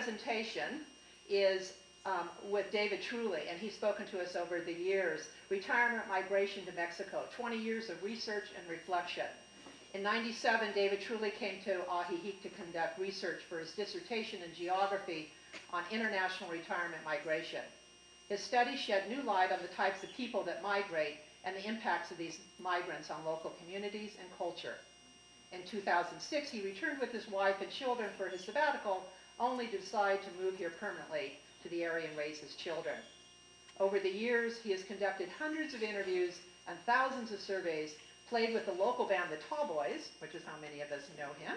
presentation is with David Truly, and he's spoken to us over the years. Retirement Migration to Mexico, 20 years of research and reflection. In '97, David Truly came to Ajijic to conduct research for his dissertation in geography on international retirement migration. His study shed new light on the types of people that migrate and the impacts of these migrants on local communities and culture. In 2006, he returned with his wife and children for his sabbatical, only to decide to move here permanently to the area and raise his children. Over the years, he has conducted hundreds of interviews and thousands of surveys, played with the local band the Tall Boys, which is how many of us know him.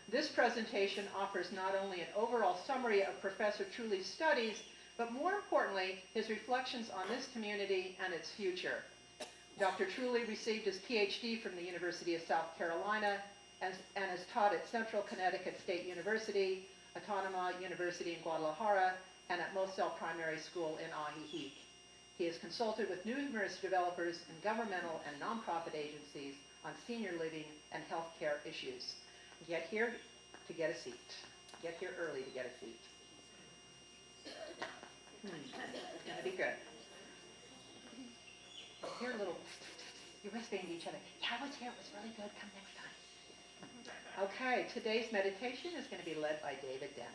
This presentation offers not only an overall summary of Professor Truly's studies, but more importantly, his reflections on this community and its future. Dr. Truly received his PhD from the University of South Carolina and has taught at Central Connecticut State University, Autónoma University in Guadalajara, and at Moselle Primary School in Ajijic. He has consulted with numerous developers and governmental and nonprofit agencies on senior living and healthcare issues. Get here to get a seat. Get here early to get a seat. It's gonna be good. Here a little, you're whispering to each other. Yeah, I was here, it was really good, come next time. Okay, today's meditation is going to be led by David Dennis.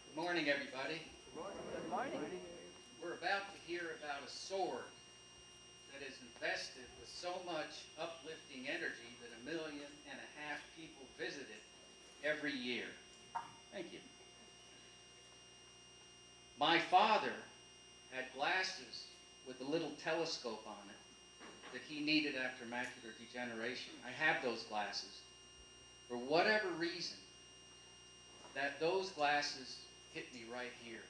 Good morning, everybody. Good morning. We're about to hear about a sword that is invested with so much uplifting energy that 1.5 million people visit it every year. Thank you. My father had glasses with a little telescope on it that he needed after macular degeneration. I have those glasses. For whatever reason, those glasses hit me right here.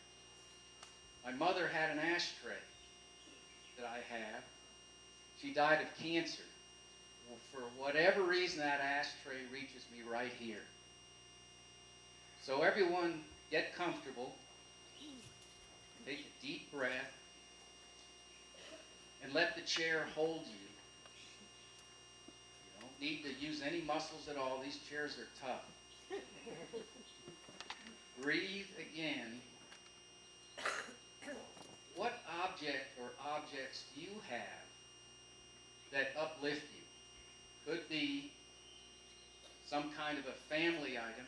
My mother had an ashtray that I have. She died of cancer. Well, for whatever reason, that ashtray reaches me right here. So everyone, get comfortable. Take a deep breath. And let the chair hold you. You don't need to use any muscles at all. These chairs are tough. Breathe again. What object or objects do you have that uplift you? Could be some kind of a family item.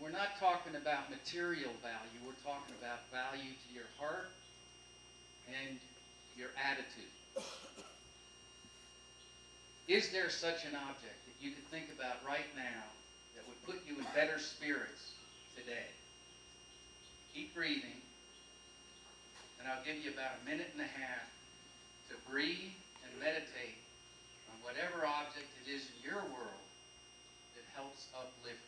We're not talking about material value. We're talking about value to your heart and your attitude. Is there such an object that you could think about right now that would put you in better spirits today? Keep breathing, and I'll give you about 1.5 minutes to breathe and meditate on whatever object it is in your world that helps uplift you.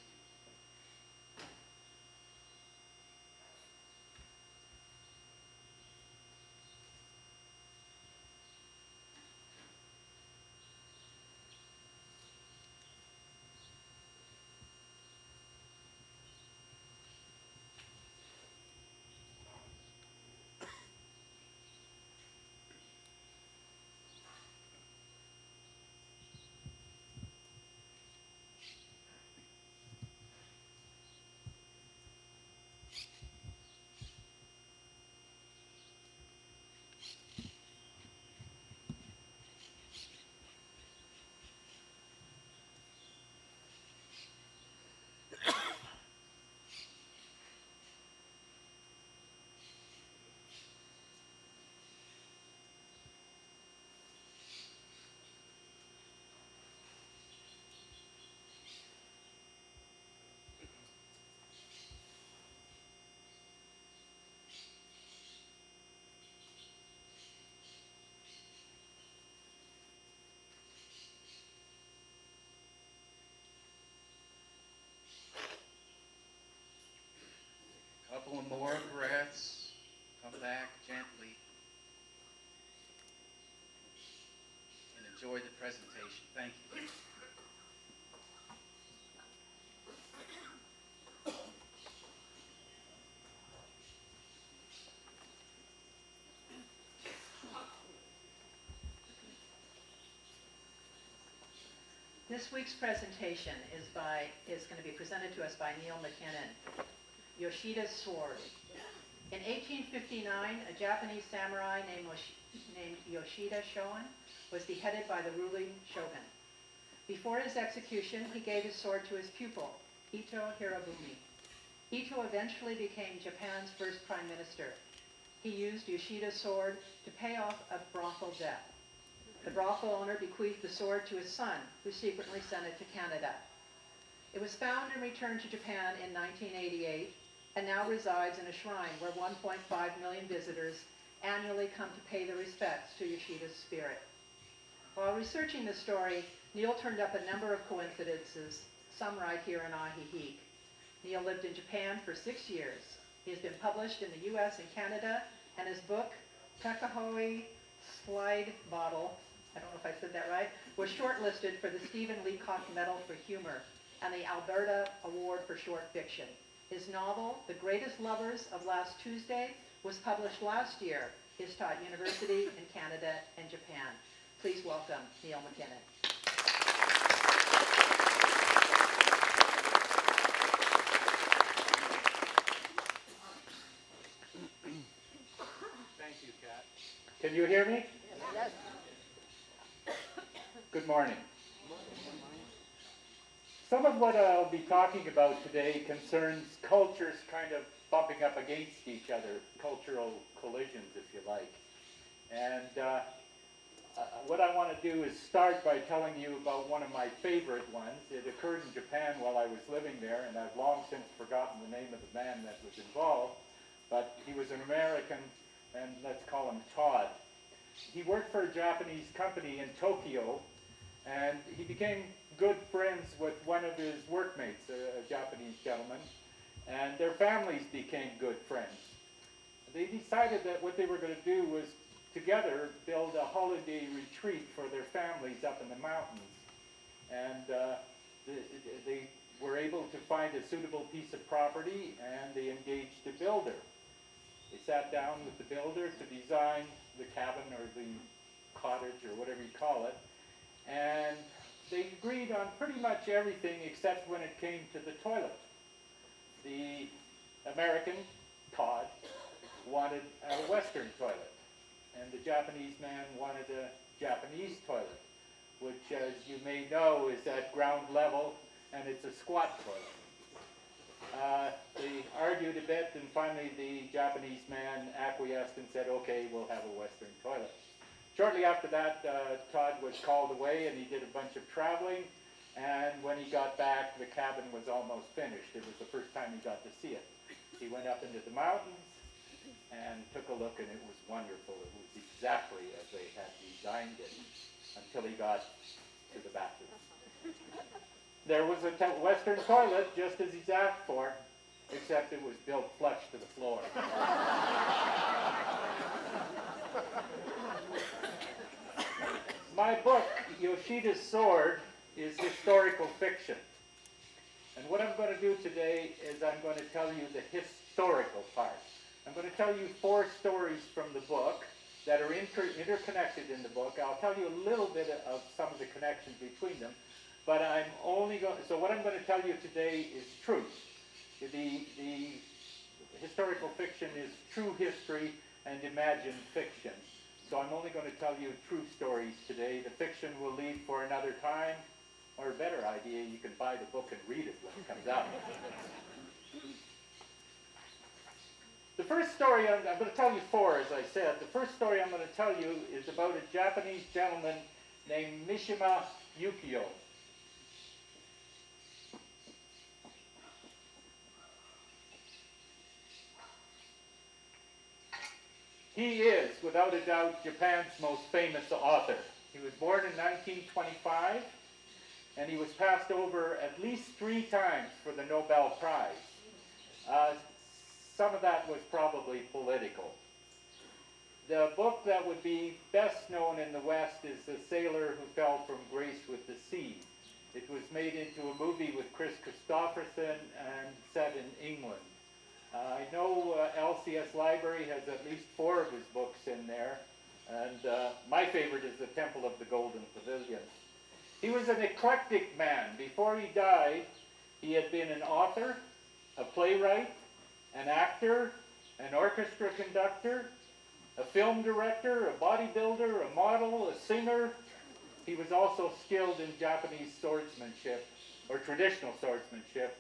Couple of more breaths. Come back gently. And enjoy the presentation. Thank you. This week's presentation is going to be presented to us by Neil McKinnon, Yoshida's Sword. In 1859, a Japanese samurai named Yoshida Shoin was beheaded by the ruling shogun. Before his execution, he gave his sword to his pupil, Ito Hirobumi. Ito eventually became Japan's first prime minister. He used Yoshida's sword to pay off a brothel debt. The brothel owner bequeathed the sword to his son, who secretly sent it to Canada. It was found and returned to Japan in 1988 and now resides in a shrine where 1.5 million visitors annually come to pay their respects to Yoshida's spirit. While researching the story, Neil turned up a number of coincidences, some right here in Ajijic. Neil lived in Japan for 6 years. He has been published in the US and Canada, and his book, Tekahoe Slide Bottle, I don't know if I said that right, was shortlisted for the Stephen Leacock Medal for Humor and the Alberta Award for Short Fiction. His novel, The Greatest Lovers of Last Tuesday, was published last year. He has taught university in Canada and Japan. Please welcome Neil McKinnon. Thank you, Kat. Can you hear me? Yes. Good morning. Some of what I'll be talking about today concerns cultures kind of bumping up against each other, cultural collisions, if you like. And what I want to do is start by telling you about one of my favorite ones. It occurred in Japan while I was living there, and I've long since forgotten the name of the man that was involved, but he was an American, and let's call him Todd. He worked for a Japanese company in Tokyo, and he became good friends with one of his workmates, a Japanese gentleman, and their families became good friends. They decided that what they were going to do was together build a holiday retreat for their families up in the mountains. And they were able to find a suitable piece of property, and they engaged a builder. They sat down with the builder to design the cabin or the cottage or whatever you call it, and they agreed on pretty much everything except when it came to the toilet. The American, Todd, wanted a Western toilet, and the Japanese man wanted a Japanese toilet, which, as you may know, is at ground level, and it's a squat toilet. They argued a bit, and finally the Japanese man acquiesced and said, okay, we'll have a Western toilet. Shortly after that, Todd was called away, and he did a bunch of traveling, and when he got back, the cabin was almost finished. It was the first time he got to see it. He went up into the mountains and took a look, and it was wonderful. It was exactly as they had designed it until he got to the bathroom. There was a Western toilet, just as he's asked for, except it was built flush to the floor. My book, Yoshida's Sword, is historical fiction. And what I'm going to do today is I'm going to tell you the historical part. I'm going to tell you 4 stories from the book that are interconnected in the book. I'll tell you a little bit of some of the connections between them, but so what I'm going to tell you today is truth. The historical fiction is true history and imagined fiction. So I'm only going to tell you true stories today. The fiction will leave for another time, or a better idea, you can buy the book and read it when it comes out. The first story, I'm going to tell you 4, as I said. The first story I'm going to tell you is about a Japanese gentleman named Mishima Yukio. He is, without a doubt, Japan's most famous author. He was born in 1925, and he was passed over at least 3 times for the Nobel Prize. Some of that was probably political. The book that would be best known in the West is The Sailor Who Fell from Grace with the Sea. It was made into a movie with Chris Christopherson and set in England. I know LCS Library has at least 4 of his books in there, and my favorite is The Temple of the Golden Pavilion. He was an eclectic man. Before he died, he had been an author, a playwright, an actor, an orchestra conductor, a film director, a bodybuilder, a model, a singer. He was also skilled in Japanese swordsmanship, or traditional swordsmanship,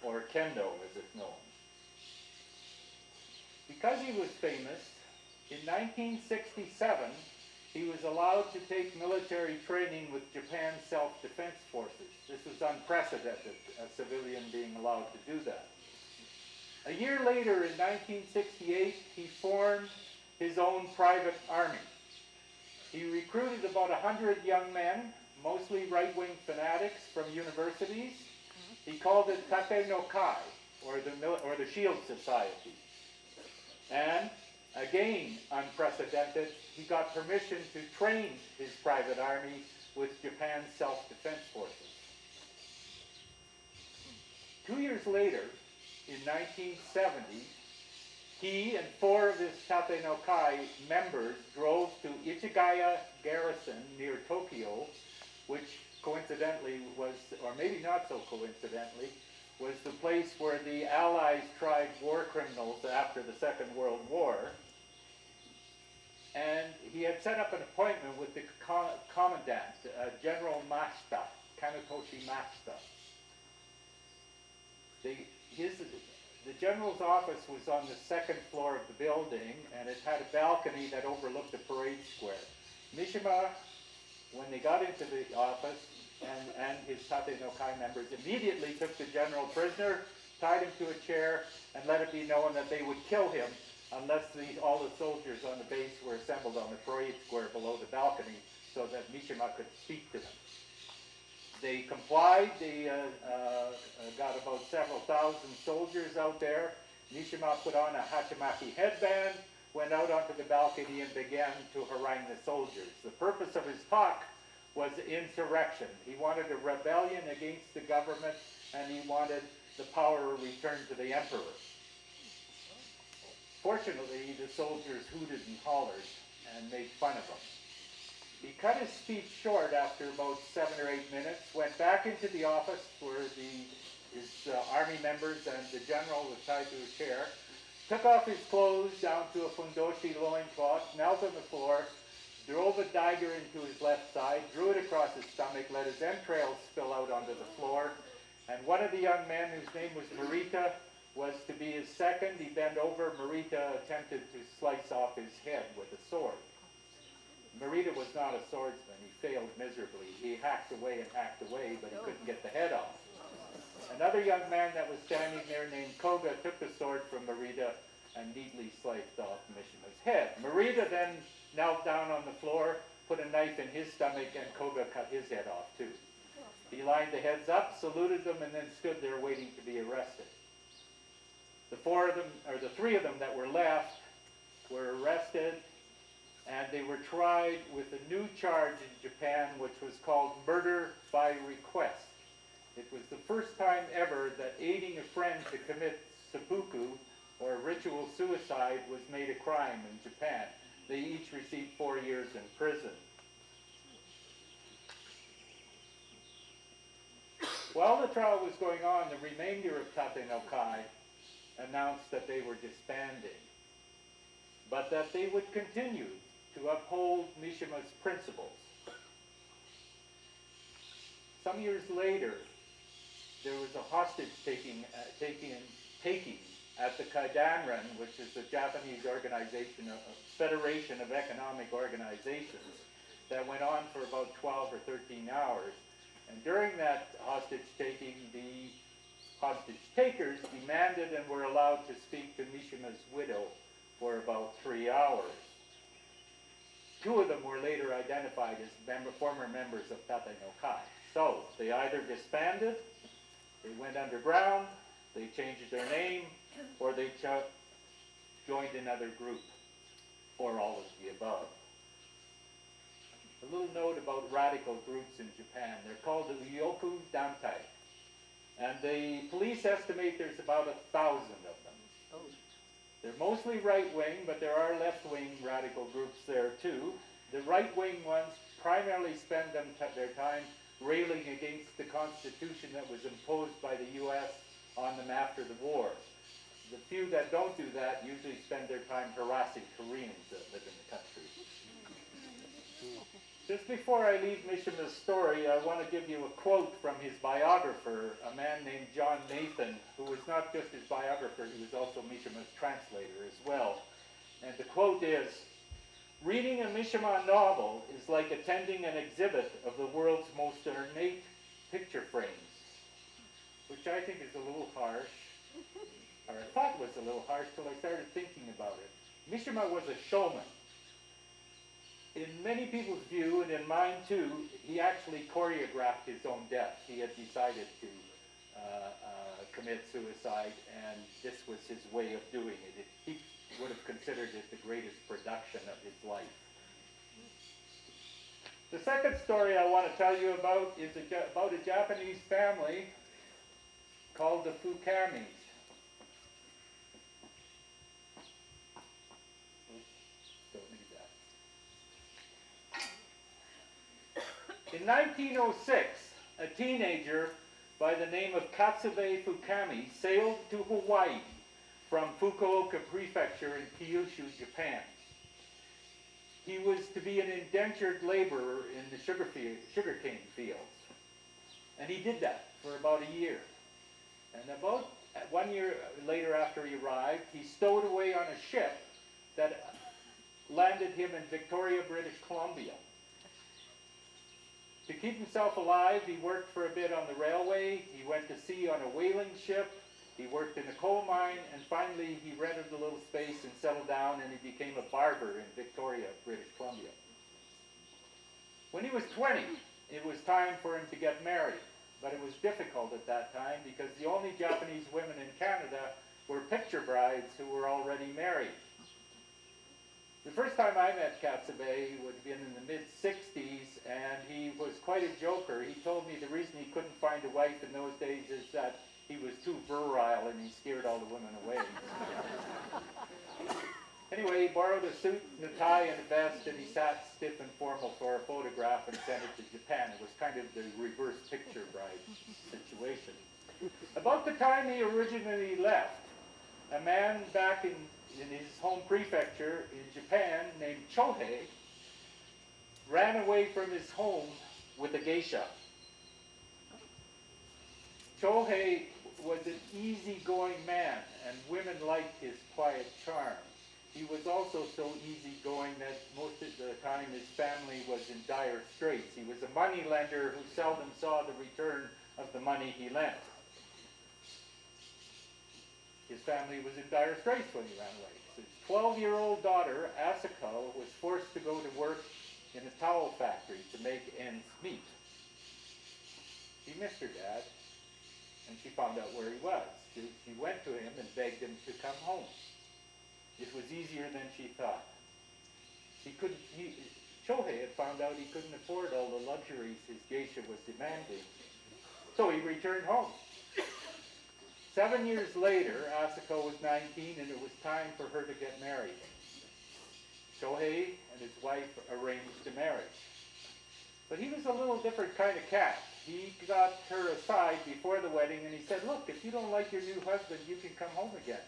or kendo as it's known. Because he was famous, in 1967, he was allowed to take military training with Japan's self-defense forces. This was unprecedented, a civilian being allowed to do that. A year later, in 1968, he formed his own private army. He recruited about 100 young men, mostly right-wing fanatics from universities. He called it Tate no Kai, or the Shield Society. And, again unprecedented, he got permission to train his private army with Japan's self-defense forces. 2 years later, in 1970, he and 4 of his Tate no Kai members drove to Ichigaya Garrison near Tokyo, which coincidentally was, or maybe not so coincidentally, was the place where the Allies tried war criminals after the Second World War. And he had set up an appointment with the commandant, General Masta, Kanetoshi Masta. The general's office was on the 2nd floor of the building, and it had a balcony that overlooked the parade square. Mishima, when they got into the office, and his Tate no Kai members immediately took the general prisoner, tied him to a chair, and let it be known that they would kill him unless all the soldiers on the base were assembled on the parade square below the balcony so that Mishima could speak to them. They complied. They got about several thousand soldiers out there. Mishima put on a hachimaki headband, went out onto the balcony, and began to harangue the soldiers. The purpose of his talk was insurrection. He wanted a rebellion against the government, and he wanted the power returned to the emperor. Fortunately, the soldiers hooted and hollered and made fun of him. He cut his speech short after about 7 or 8 minutes, went back into the office where his army members and the general was tied to a chair, took off his clothes down to a fundoshi loincloth, knelt on the floor, drove a dagger into his left side, drew it across his stomach, let his entrails spill out onto the floor, and one of the young men, whose name was Morita, was to be his second. He bent over. Morita attempted to slice off his head with a sword. Morita was not a swordsman. He failed miserably. He hacked away, but he couldn't get the head off. Another young man that was standing there named Koga took the sword from Morita and neatly sliced off Mishima's head. Morita then knelt down on the floor, put a knife in his stomach, and Koga cut his head off too. He lined the heads up, saluted them, and then stood there waiting to be arrested. The 3 of them that were left were arrested, and they were tried with a new charge in Japan, which was called murder by request. It was the first time ever that aiding a friend to commit seppuku, or ritual suicide, was made a crime in Japan. They each received 4 years in prison. While the trial was going on, the remainder of Tate no Kai announced that they were disbanding, but that they would continue to uphold Mishima's principles. Some years later, there was a hostage taking at the Kaidanren, which is the Japanese organization, a federation of economic organizations, that went on for about 12 or 13 hours. And during that hostage taking, the hostage takers demanded and were allowed to speak to Mishima's widow for about 3 hours. 2 of them were later identified as former members of Tate no Kai. So they either disbanded, they went underground, they changed their name, or they joined another group, or all of the above. A little note about radical groups in Japan. They're called the Ryoku Dantai. And the police estimate there's about 1,000 of them. They're mostly right-wing, but there are left-wing radical groups there too. The right-wing ones primarily spend their time railing against the Constitution that was imposed by the U.S. on them after the war. The few that don't do that usually spend their time harassing Koreans that live in the country. Just before I leave Mishima's story, I want to give you a quote from his biographer, a man named John Nathan, who was not just his biographer, he was also Mishima's translator as well. And the quote is, "Reading a Mishima novel is like attending an exhibit of the world's most ornate picture frames," which I think is a little harsh, or I thought was a little harsh till I started thinking about it. Mishima was a showman. In many people's view, and in mine too, he actually choreographed his own death. He had decided to commit suicide, and this was his way of doing it. He would have considered it the greatest production of his life. The second story I want to tell you about is about a Japanese family called the Fukamis. In 1906, a teenager by the name of Katsube Fukami sailed to Hawaii from Fukuoka Prefecture in Kyushu, Japan. He was to be an indentured laborer in the sugarcane fields. And he did that for about a year. And about 1 year later after he arrived, he stowed away on a ship that landed him in Victoria, British Columbia. To keep himself alive, he worked for a bit on the railway, he went to sea on a whaling ship, he worked in a coal mine, and finally he rented a little space and settled down, and he became a barber in Victoria, British Columbia. When he was 20, it was time for him to get married, but it was difficult at that time because the only Japanese women in Canada were picture brides who were already married. The first time I met Katsube would have been in the mid-60s, and he was quite a joker. He told me the reason he couldn't find a wife in those days is that he was too virile and he scared all the women away. Anyway, he borrowed a suit and a tie and a vest, and he sat stiff and formal for a photograph and sent it to Japan. It was kind of the reverse picture bride situation. About the time he originally left, a man back in his home prefecture in Japan named Chohei ran away from his home with a geisha. Chohei was an easygoing man, and women liked his quiet charm. He was also so easygoing that most of the time his family was in dire straits. He was a moneylender who seldom saw the return of the money he lent. His family was in dire straits when he ran away. His 12-year-old daughter, Asako, was forced to go to work in a towel factory to make ends meet. She missed her dad, and she found out where he was. She went to him and begged him to come home. It was easier than she thought. Chohei had found out he couldn't afford all the luxuries his geisha was demanding, so he returned home. 7 years later, Asako was 19, and it was time for her to get married. Chohei and his wife arranged the marriage. But he was a little different kind of cat. He got her aside before the wedding, and he said, "Look, if you don't like your new husband, you can come home again."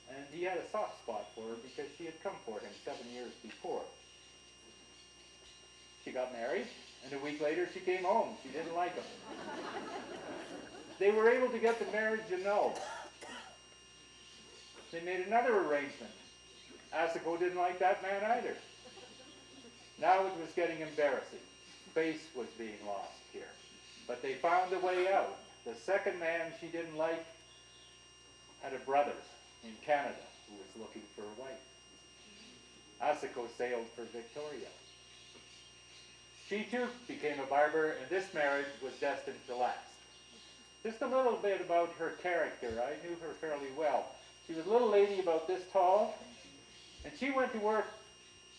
And he had a soft spot for her because she had come for him 7 years before. She got married, and a week later she came home. She didn't like him. They were able to get the marriage annulled. They made another arrangement. Asako didn't like that man either. Now it was getting embarrassing. Face was being lost here. But they found a way out. The second man she didn't like had a brother in Canada who was looking for a wife. Asako sailed for Victoria. She too became a barber, and this marriage was destined to last. Just a little bit about her character. I knew her fairly well. She was a little lady about this tall, and she went to work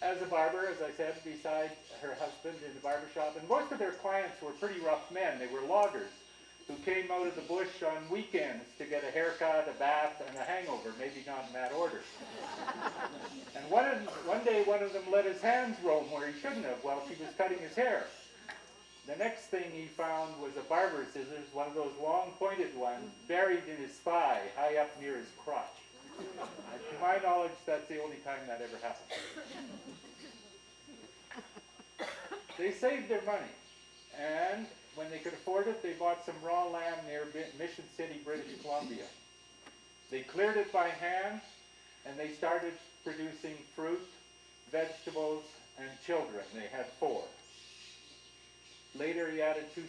as a barber, as I said, beside her husband in the barber shop. And most of their clients were pretty rough men. They were loggers who came out of the bush on weekends to get a haircut, a bath, and a hangover, maybe not in that order. And one day one of them let his hands roam where he shouldn't have while she was cutting his hair. The next thing he found was a barber's scissors, one of those long pointed ones, buried in his thigh, high up near his crotch. To my knowledge, that's the only time that ever happened. They saved their money, and when they could afford it, they bought some raw land near Mission City, British Columbia. They cleared it by hand, and they started producing fruit, vegetables, and children. They had 4. Later he added two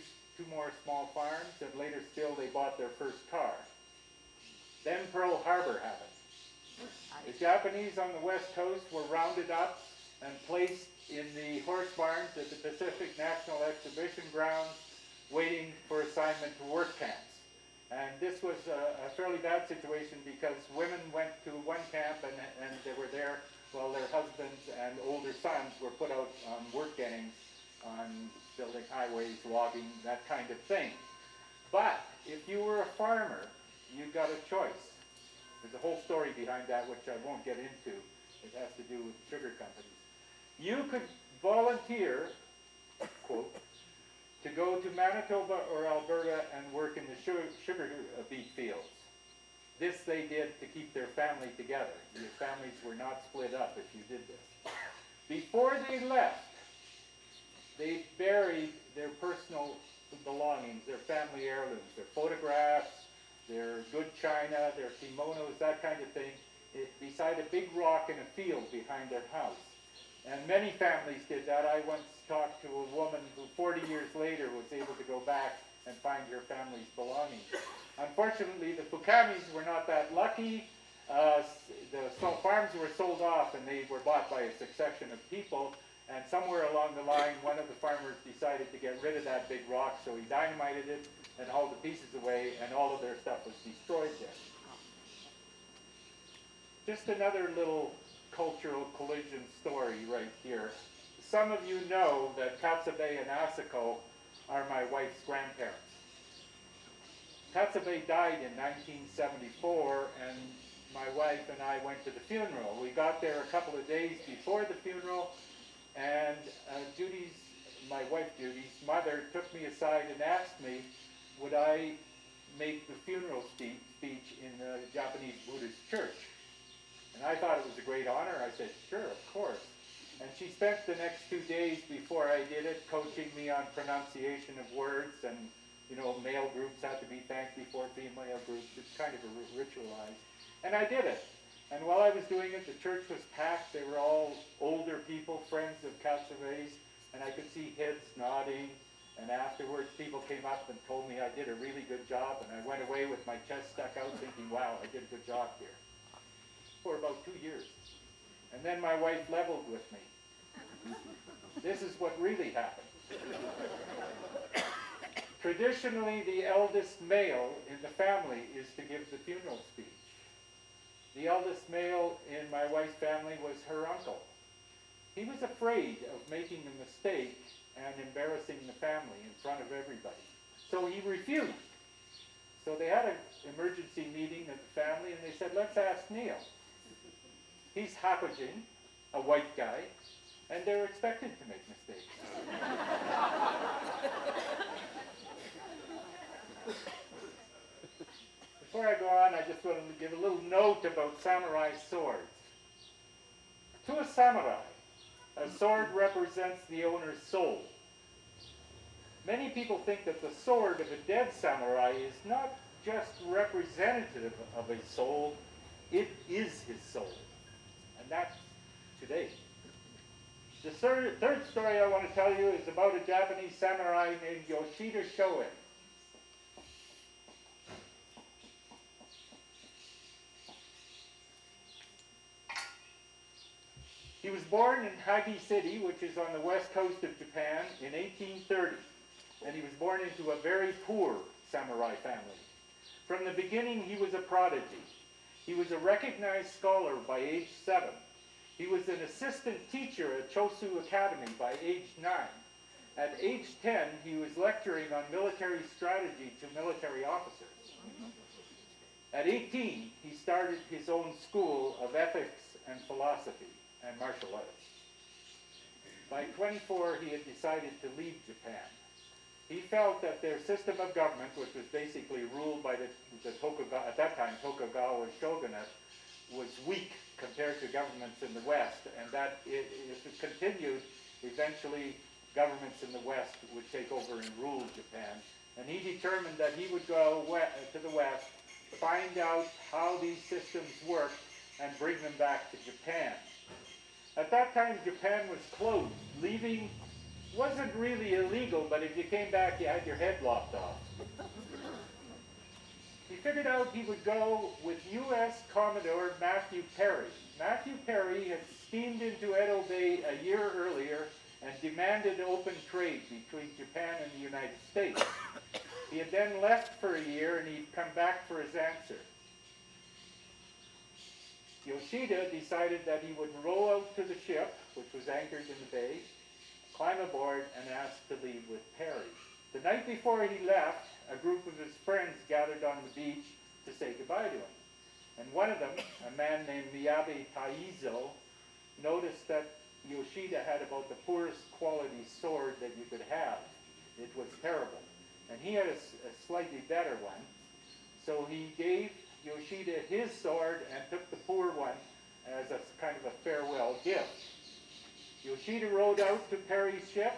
more small farms, and later still they bought their first car. Then Pearl Harbor happened. The Japanese on the west coast were rounded up and placed in the horse barns at the Pacific National Exhibition grounds, waiting for assignment to work camps. And this was a fairly bad situation because women went to one camp and they were there while their husbands and older sons were put out on work gangs on building highways, logging, that kind of thing. But if you were a farmer, you got a choice. There's a whole story behind that which I won't get into. It has to do with sugar companies. You could volunteer, quote, to go to Manitoba or Alberta and work in the sugar beet fields. This they did to keep their family together. Your families were not split up if you did this. Before they left, they buried their personal belongings, their family heirlooms, their photographs, their good china, their kimonos, that kind of thing, beside a big rock in a field behind their house. And many families did that. I once talked to a woman who 40 years later was able to go back and find her family's belongings. Unfortunately, the Fukamis were not that lucky. The farms were sold off and they were bought by a succession of people. And somewhere along the line, one of the farmers decided to get rid of that big rock, so he dynamited it and hauled the pieces away, and all of their stuff was destroyed there. Just another little cultural collision story right here. Some of you know that Katsube and Asako are my wife's grandparents. Katsube died in 1974, and my wife and I went to the funeral. We got there a couple of days before the funeral, and my wife Judy's mother took me aside and asked me, would I make the funeral speech in the Japanese Buddhist church? And I thought it was a great honor. I said, sure, of course. And she spent the next 2 days before I did it coaching me on pronunciation of words, and male groups had to be thanked before female groups. It's kind of a ritualized. And I did it. And while I was doing it, the church was packed. They were all older people, friends of Katsube's, and I could see heads nodding. And afterwards, people came up and told me I did a really good job, and I went away with my chest stuck out thinking, wow, I did a good job here. For about 2 years. And then my wife leveled with me. This is what really happened. Traditionally, the eldest male in the family is to give the funeral speech. The eldest male in my wife's family was her uncle. He was afraid of making a mistake and embarrassing the family in front of everybody. So he refused. So they had an emergency meeting of the family, and they said, let's ask Neil. He's Hakujin, a white guy, and they're expected to make mistakes. Before I go on, I just want to give a little note about samurai swords. To a samurai, a sword represents the owner's soul. Many people think that the sword of a dead samurai is not just representative of a soul, it is his soul. And that's today. The third story I want to tell you is about a Japanese samurai named Yoshida. He was born in Hagi City, which is on the west coast of Japan, in 1830. And he was born into a very poor samurai family. From the beginning, he was a prodigy. He was a recognized scholar by age 7. He was an assistant teacher at Chosu Academy by age 9. At age 10, he was lecturing on military strategy to military officers. At 18, he started his own school of ethics and philosophy and martial arts. By 24, he had decided to leave Japan. he felt that their system of government, which was basically ruled by the Tokugawa, at that time Tokugawa shogunate, was weak compared to governments in the West, and that if it continued, eventually governments in the West would take over and rule Japan. And he determined that he would go to the West, find out how these systems worked, and bring them back to Japan. At that time, Japan was closed. Leaving wasn't really illegal, but if you came back, you had your head lopped off. He figured out he would go with U.S. Commodore Matthew Perry. Matthew Perry had steamed into Edo Bay a year earlier and demanded open trade between Japan and the United States. He had then left for a year, and he'd come back for his answer. Yoshida decided that he would row out to the ship, which was anchored in the bay, climb aboard, and ask to leave with Perry. The night before he left, a group of his friends gathered on the beach to say goodbye to him. And one of them, a man named Miyabe Taizo, noticed that Yoshida had about the poorest quality sword that you could have. It was terrible. And he had a slightly better one. So he gave Yoshida his sword and took the poor one as a kind of a farewell gift. Yoshida rowed out to Perry's ship,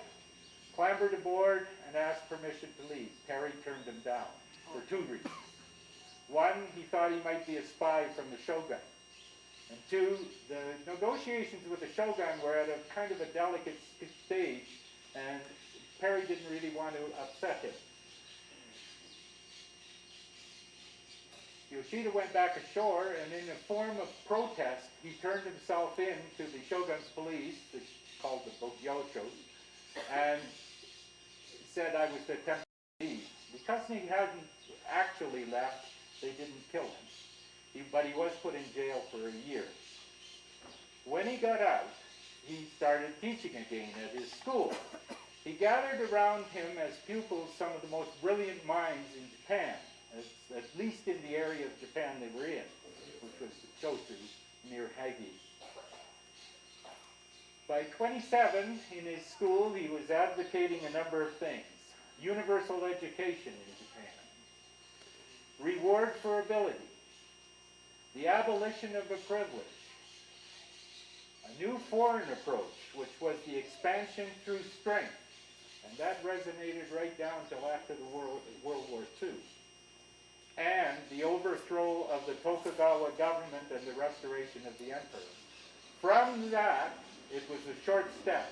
clambered aboard, and asked permission to leave. Perry turned him down for two reasons. One, he thought he might be a spy from the shogun. And two, the negotiations with the shogun were at a kind of a delicate stage, and Perry didn't really want to upset him. Yoshida went back ashore, and in a form of protest, he turned himself in to the shogun's police, called the Bogyosho, and said, "I was attempting to leave." Because he hadn't actually left, they didn't kill him. But he was put in jail for a year. When he got out, he started teaching again at his school. He gathered around him as pupils some of the most brilliant minds in Japan, at least in the area of Japan they were in, which was Chosu, near Hagi. By 27, in his school, he was advocating a number of things. Universal education in Japan, reward for ability, the abolition of a privilege, a new foreign approach, which was the expansion through strength, and that resonated right down till after the World War II, and the overthrow of the Tokugawa government and the restoration of the emperor. From that, it was a short step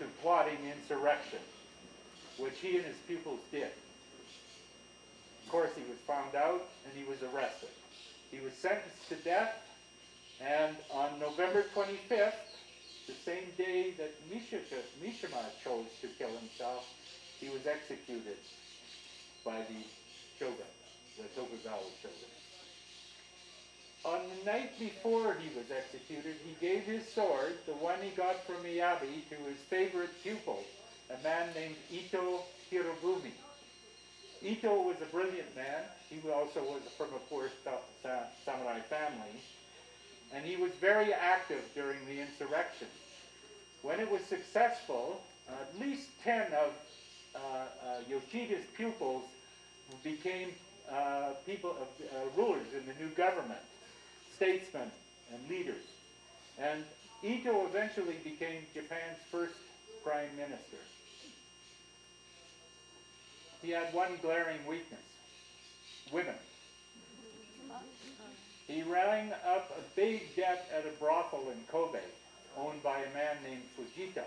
to plotting insurrection, which he and his pupils did. Of course, he was found out and he was arrested. He was sentenced to death, and on November 25th, the same day that Mishima chose to kill himself, he was executed by the shogun, the Tokugawa shogun. On the night before he was executed, he gave his sword, the one he got from Miyabi, to his favorite pupil, a man named Ito Hirobumi. Ito was a brilliant man. He also was from a poor samurai family, and he was very active during the insurrection. When it was successful, at least 10 of Yoshida's pupils became rulers in the new government, statesmen and leaders. And Ito eventually became Japan's first prime minister. He had one glaring weakness: women. He rang up a big debt at a brothel in Kobe, owned by a man named Fujita.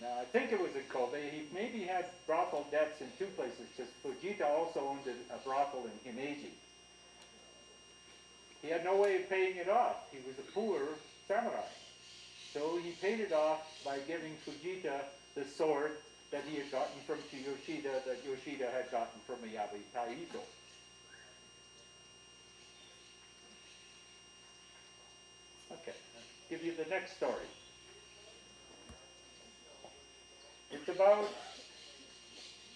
Now, I think it was in Kobe. He maybe had brothel debts in two places, because Fujita also owned a brothel in Himeji. He had no way of paying it off. He was a poor samurai. So he paid it off by giving Fujita the sword that he had gotten from Yoshida, that Yoshida had gotten from Miyabi Taizo. Okay, I'll give you the next story. It's about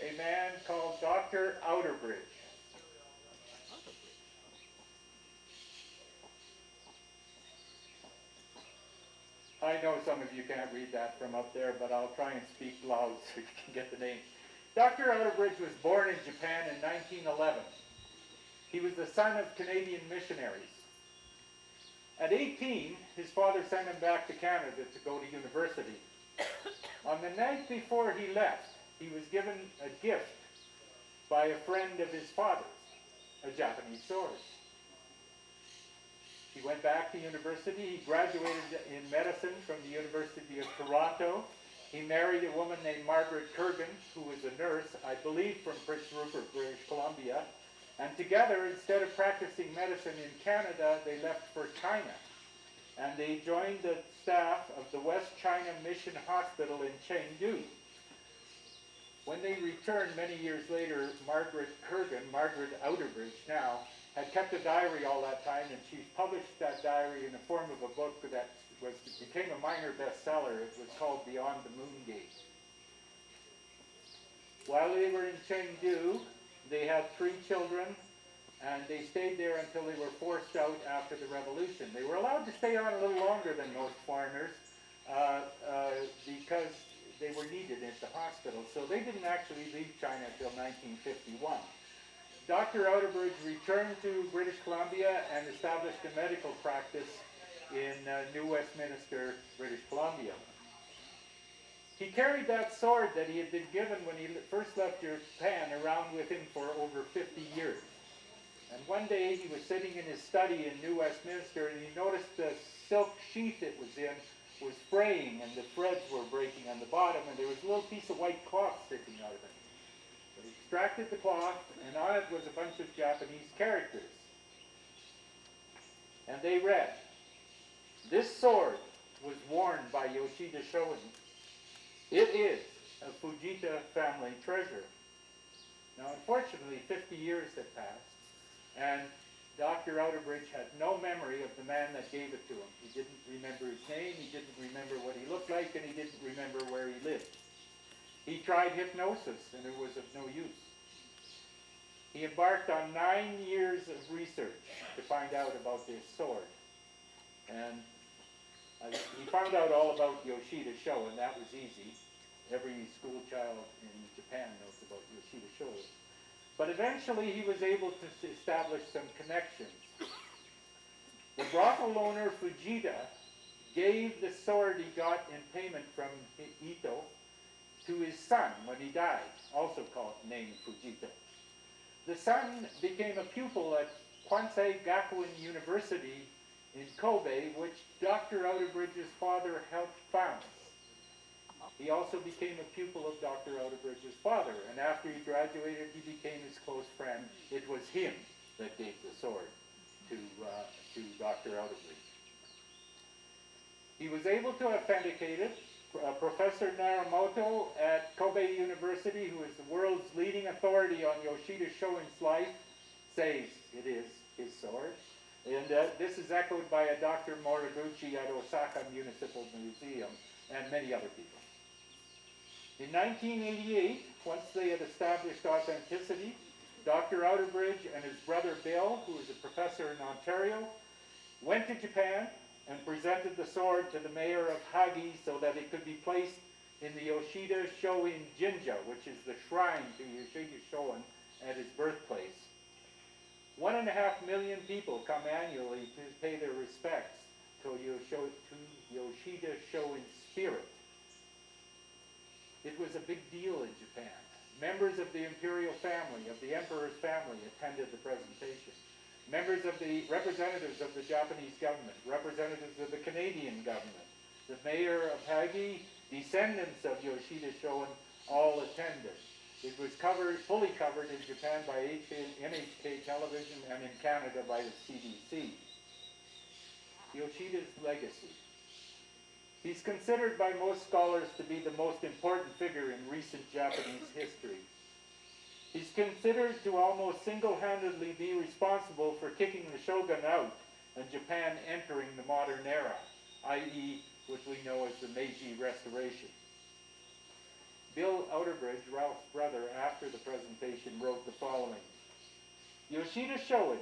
a man called Dr. Outerbridge. I know some of you can't read that from up there, but I'll try and speak loud so you can get the name. Dr. Outerbridge was born in Japan in 1911. He was the son of Canadian missionaries. At 18, his father sent him back to Canada to go to university. On the night before he left, he was given a gift by a friend of his father's, a Japanese sword. He went back to university. He graduated in medicine from the University of Toronto. He married a woman named Margaret Kurgan, who was a nurse, I believe from Prince Rupert, British Columbia. And together, instead of practicing medicine in Canada, they left for China. And they joined the staff of the West China Mission Hospital in Chengdu. When they returned many years later, Margaret Kurgan, Margaret Outerbridge now, had kept a diary all that time, and she published that diary in the form of a book that became a minor bestseller. It was called Beyond the Moon Gate. While they were in Chengdu, they had 3 children, and they stayed there until they were forced out after the revolution. They were allowed to stay on a little longer than most foreigners because they were needed at the hospital. So they didn't actually leave China until 1951. Dr. Outerbridge returned to British Columbia and established a medical practice in New Westminster, British Columbia. He carried that sword that he had been given when he first left Japan around with him for over 50 years. And one day he was sitting in his study in New Westminster, and he noticed the silk sheath it was in was fraying, and the threads were breaking on the bottom, and there was a little piece of white cloth sticking out of it. So he extracted the cloth, and on it was a bunch of Japanese characters. And they read, "This sword was worn by Yoshida Shoin. It is a Fujita family treasure." Now, unfortunately, 50 years had passed, and Dr. Outerbridge had no memory of the man that gave it to him. He didn't remember his name, he didn't remember what he looked like, and he didn't remember where he lived. He tried hypnosis, and it was of no use. He embarked on 9 years of research to find out about this sword. And he found out all about Yoshida Shoin, and that was easy. Every school child in Japan knows about Yoshida Shoin. But eventually he was able to establish some connections. The brothel owner Fujita gave the sword he got in payment from Ito to his son when he died, also named Fujita. The son became a pupil at Kwansei Gakuin University in Kobe, which Dr. Outerbridge's father helped found. He also became a pupil of Dr. Outerbridge's father, and after he graduated, he became his close friend. It was him that gave the sword to Dr. Outerbridge. He was able to authenticate it. Professor Naramoto at Kobe University, who is the world's leading authority on Yoshida Shoin's life, says it is his sword. And this is echoed by a Dr. Moriguchi at Osaka Municipal Museum and many other people. In 1988, once they had established authenticity, Dr. Outerbridge and his brother Bill, who is a professor in Ontario, went to Japan and presented the sword to the mayor of Hagi so that it could be placed in the Yoshida Shoin Jinja, which is the shrine to Yoshida Shoin at his birthplace. 1.5 million people come annually to pay their respects to Yoshida Shoin's spirit. It was a big deal in Japan. Members of the imperial family, of the emperor's family, attended the presentation. Members of the representatives of the Japanese government, representatives of the Canadian government, the mayor of Hagi, descendants of Yoshida Shoin, all attended. It was fully covered in Japan by NHK television and in Canada by the CBC. Yoshida's legacy. He's considered by most scholars to be the most important figure in recent Japanese history. He's considered to almost single-handedly be responsible for kicking the shogun out and Japan entering the modern era, i.e. what we know as the Meiji Restoration. Bill Outerbridge, Ralph's brother, after the presentation wrote the following. Yoshida Shoin,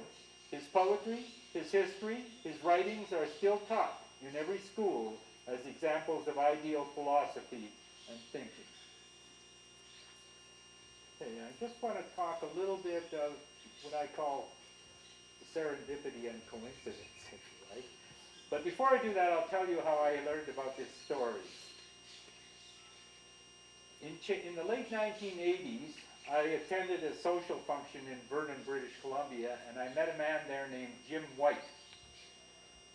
his poetry, his history, his writings are still taught in every school as examples of ideal philosophy and thinking. Okay, I just want to talk a little bit of what I call serendipity and coincidence, if you like. But before I do that, I'll tell you how I learned about this story. In the late 1980s, I attended a social function in Vernon, British Columbia, and I met a man there named Jim White.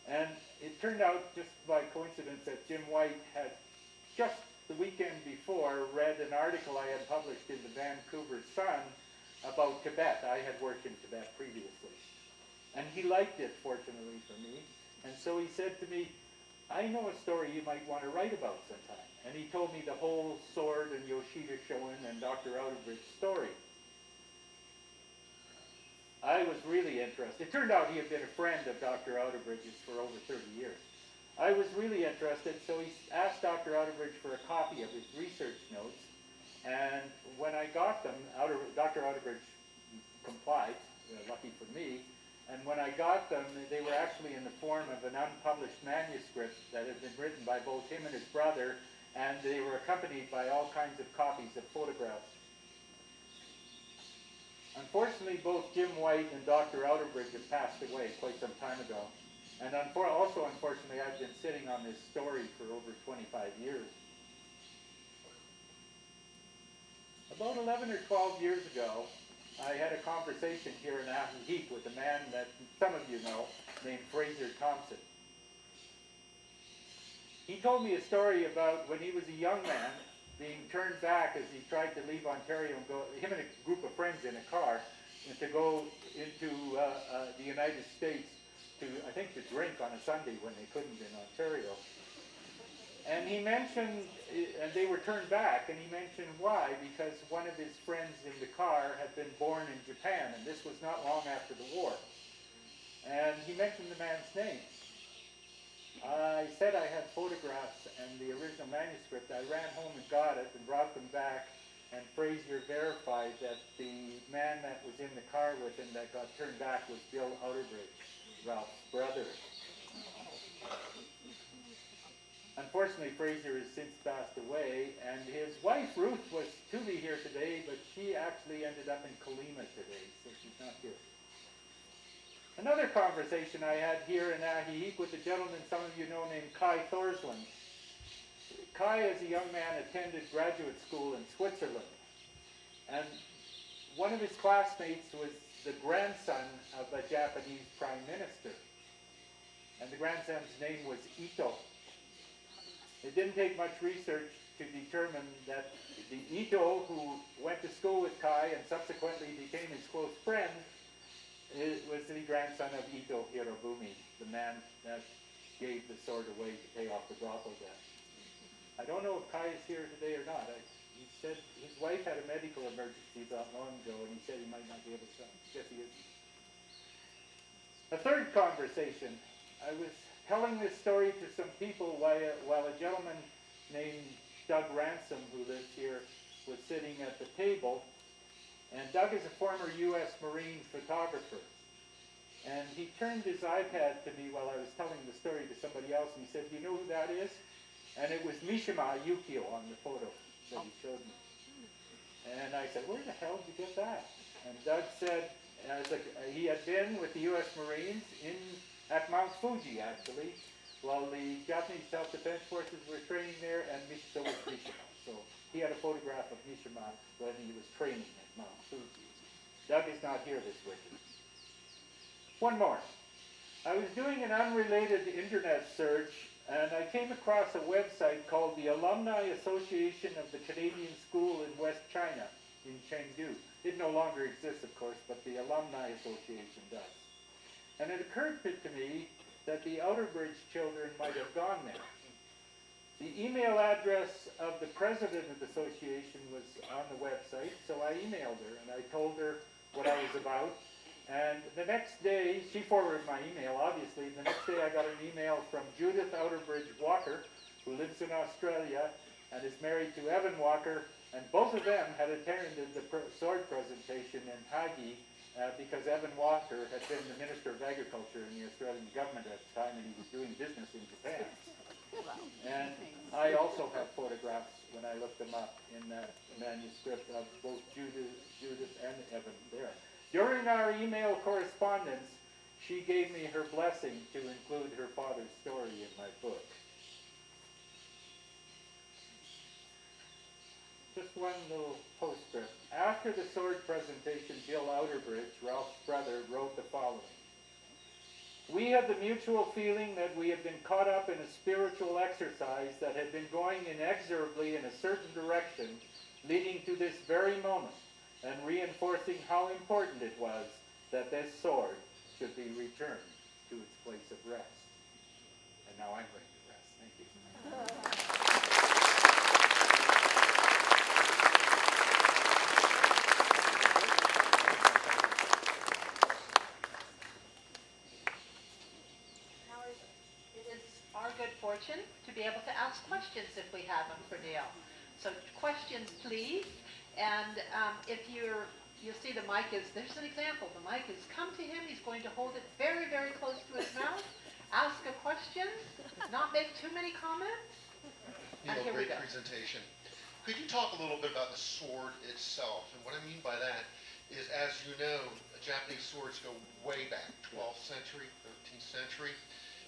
And it turned out, just by coincidence, that Jim White had just the weekend before read an article I had published in the Vancouver Sun about Tibet. I had worked in Tibet previously. And he liked it, fortunately for me. And so he said to me, I know a story you might want to write about sometime. And he told me the whole Sword and Yoshida Shoin and Dr. Outerbridge story. I was really interested. It turned out he had been a friend of Dr. Outerbridge's for over 30 years. I was really interested, so he asked Dr. Outerbridge for a copy of his research notes. And when I got them, Dr. Outerbridge complied, lucky for me. And when I got them, they were actually in the form of an unpublished manuscript that had been written by both him and his brother, and they were accompanied by all kinds of copies of photographs. Unfortunately, both Jim White and Dr. Outerbridge have passed away quite some time ago. And also, unfortunately, I've been sitting on this story for over 25 years. About 11 or 12 years ago, I had a conversation here in Ajijic with a man that some of you know, named Fraser Thompson. He told me a story about when he was a young man being turned back as he tried to leave Ontario and go, him and a group of friends in a car, and to go into the United States to, I think, to drink on a Sunday when they couldn't in Ontario. And he mentioned, and they were turned back, and he mentioned why, because one of his friends in the car had been born in Japan, and this was not long after the war. And he mentioned the man's name. I said I had photographs and the original manuscript. I ran home and got it and brought them back, and Fraser verified that the man that was in the car with him that got turned back was Bill Outerbridge, Ralph's brother. Unfortunately, Fraser has since passed away, and his wife, Ruth, was to be here today, but she actually ended up in Colima today, so she's not here. Another conversation I had here in Ajijic with a gentleman some of you know named Kai Thorsland. Kai, as a young man, attended graduate school in Switzerland, and one of his classmates was the grandson of a Japanese prime minister, and the grandson's name was Ito. It didn't take much research to determine that the Ito who went to school with Kai and subsequently became his close friend was the grandson of Ito Hirobumi, the man that gave the sword away to pay off the brothel debt. I don't know if Kai is here today or not. He said his wife had a medical emergency not long ago, and he said he might not be able to come. Yes, he is. A third conversation. I was telling this story to some people while a gentleman named Doug Ransom, who lives here, was sitting at the table. And Doug is a former U.S. Marine photographer. And he turned his iPad to me while I was telling the story to somebody else, and he said, "Do you know who that is?" And it was Mishima Yukio on the photo that he showed me. And I said, "Where the hell did you get that?" And Doug said he had been with the U.S. Marines at Mount Fuji, actually, while the Japanese self-defense forces were training there, and so was Mishima. So he had a photograph of Mishima when he was training at Mount Fuji. Doug is not here this weekend. One more. I was doing an unrelated internet search, and I came across a website called the Alumni Association of the Canadian School in West China, in Chengdu. It no longer exists, of course, but the Alumni Association does. And it occurred to me that the Outerbridge children might have gone there. The email address of the president of the association was on the website, so I emailed her and I told her what I was about. And the next day, she forwarded my email, obviously. The next day I got an email from Judith Outerbridge Walker, who lives in Australia and is married to Evan Walker, and both of them had attended the sword presentation in Hagi, because Evan Walker had been the Minister of Agriculture in the Australian government at the time, and he was doing business in Japan. And I also have photographs, when I looked them up, in that manuscript of both Judith, during our email correspondence, she gave me her blessing to include her father's story in my book. Just one little postscript. After the sword presentation, Bill Outerbridge, Ralph's brother, wrote the following. We had the mutual feeling that we had been caught up in a spiritual exercise that had been going inexorably in a certain direction, leading to this very moment, and reinforcing how important it was that this sword should be returned to its place of rest. And now I'm going to rest. Thank you. Good fortune to be able to ask questions if we have them for Neil. So questions, please. And if you'll see the mic is, there's an example. The mic is come to him. He's going to hold it very, very close to his mouth. Ask a question, not make too many comments. Neil, great presentation. Could you talk a little bit about the sword itself? And what I mean by that is, as you know, Japanese swords go way back, 12th century, 13th century.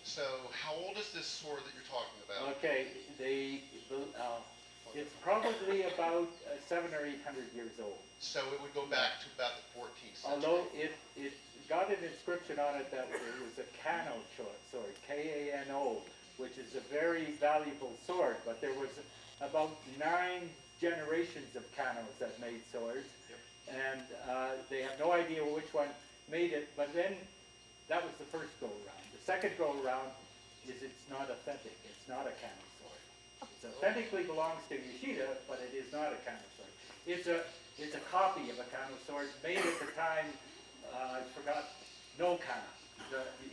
So how old is this sword that you're talking about? Okay, it's probably about 700 or 800 years old. So it would go back to about the 14th century. Although it got an inscription on it that it was a Kano sword, K-A-N-O, which is a very valuable sword, but there was about 9 generations of Kanos that made swords, and they have no idea which one made it, but then that was the first go-around. The second go-around is it's not authentic. It's not a Kano sword. It authentically belongs to Yoshida, but it is not a Kano sword. It's a copy of a Kano sword made at the time, I forgot, no Kana.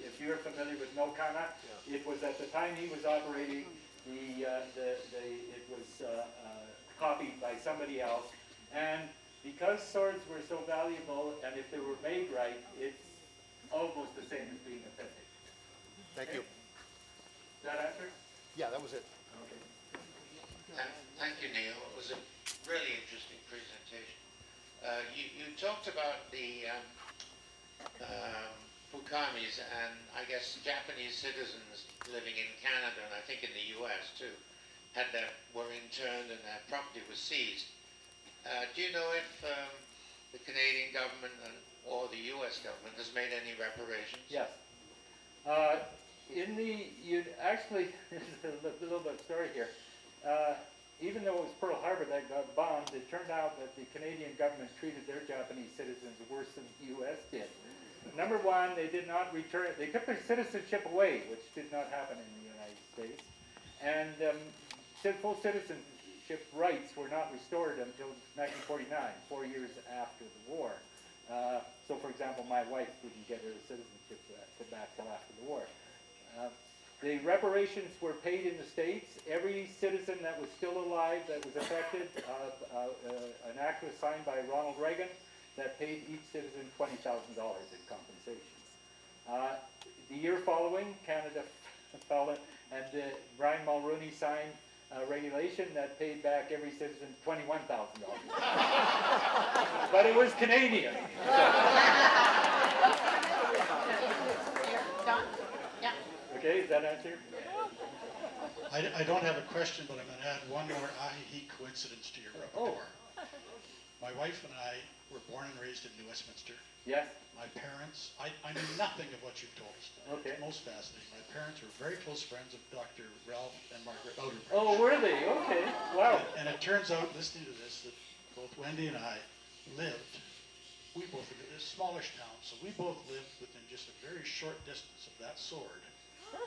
If you're familiar with no Kana, it was at the time he was operating, it was copied by somebody else. And because swords were so valuable, and if they were made right, it's almost the same as being authentic. Thank you. Does that answer? Yeah, that was it. Okay. Thank you, Neil. It was a really interesting presentation. You talked about the Fukamis and I guess Japanese citizens living in Canada and I think in the US too, were interned and their property was seized. Do you know if the Canadian government or the US government has made any reparations? Yes. Actually, there's a little bit of story here. Even though it was Pearl Harbor that got bombed, it turned out that the Canadian government treated their Japanese citizens worse than the U.S. did. Number one, they did not return, they took their citizenship away, which did not happen in the United States. And full citizenship rights were not restored until 1949, 4 years after the war. So, for example, my wife didn't get her citizenship back till after the war. The reparations were paid in the States. Every citizen that was still alive that was affected, an act was signed by Ronald Reagan that paid each citizen $20,000 in compensation. The year following, Canada fell, and Brian Mulroney signed a regulation that paid back every citizen $21,000. But it was Canadian. Okay, does that answer? I don't have a question, but I'm going to add one more Ajijic coincidence to your repertoire. My wife and I were born and raised in New Westminster. Yes. My parents, I knew nothing of what you've told us. Okay. It's most fascinating. My parents were very close friends of Dr. Ralph and Margaret Outerbridge. Oh, were they? Okay. Wow. And it turns out, listening to this, that both Wendy and I lived, we both lived in a smallish town, so we both lived within just a very short distance of that sword.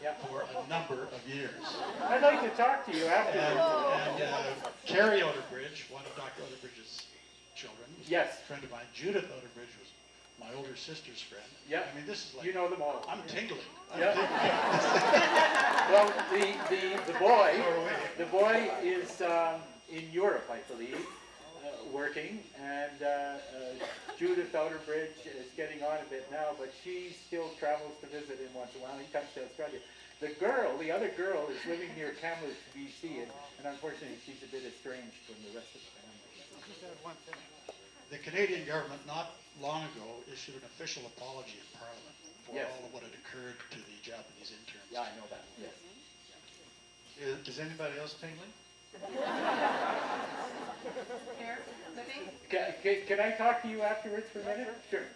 Yeah. For a number of years. I'd like to talk to you afterwards. And Carrie Outerbridge, one of Dr. Outerbridge's children, was Yes. a friend of mine. Judith Outerbridge was my older sister's friend. Yeah. I mean, this is like, You know them all. I'm tingling. Yeah. Well, the boy is in Europe, I believe, working, and Judith Outerbridge is getting on a bit now, but she still travels to visit him once in a while. He comes to Australia. The other girl, is living near Kamloops, BC, and unfortunately she's a bit estranged from the rest of the family. The Canadian government not long ago issued an official apology in Parliament for Yes. all of what had occurred to the Japanese interns. Yeah, I know that, yes. Is anybody else tingling? Here, Libby? Can I talk to you afterwards for a minute? Sure.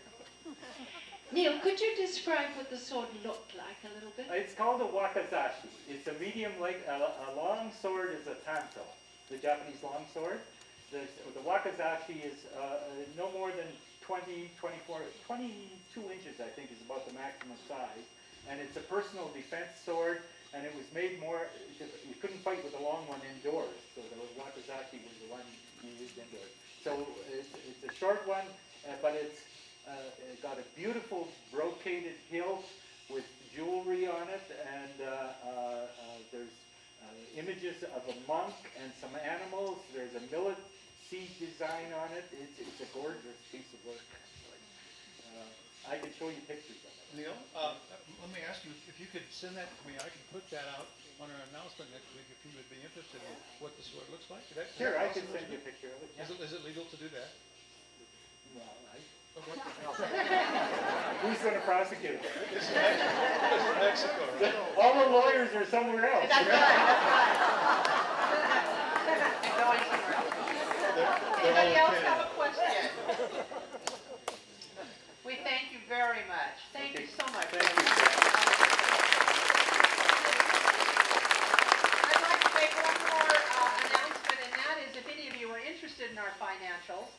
Neil, could you describe what the sword looked like a little bit? It's called a wakizashi. It's a medium, like a long sword is a tanto, the Japanese long sword. The wakizashi is no more than 22 inches, I think, is about the maximum size. And it's a personal defense sword, and it was made more, you couldn't fight with a long one indoors, so the wakizashi was the one you used indoors. So it's a short one, but it's got a beautiful brocaded hilt with jewelry on it, and there's images of a monk and some animals. There's a millet seed design on it. It's a gorgeous piece of work. I can show you pictures of it. Neil, let me ask you, if you could send that to me, I can put that out on our announcement next week if you would be interested in what the sword looks like. Is that Sure, I can possible? send you a picture of it. Yeah. Is it legal to do that? Well, Okay. who's going to prosecute it? This is Mexico, right? All the lawyers are somewhere else. That's right. Going somewhere else. They're all Anybody in else Canada. have a question? We thank you very much. Thank you so much. Thank you. I'd like to make one more announcement, and that is if any of you are interested in our financials,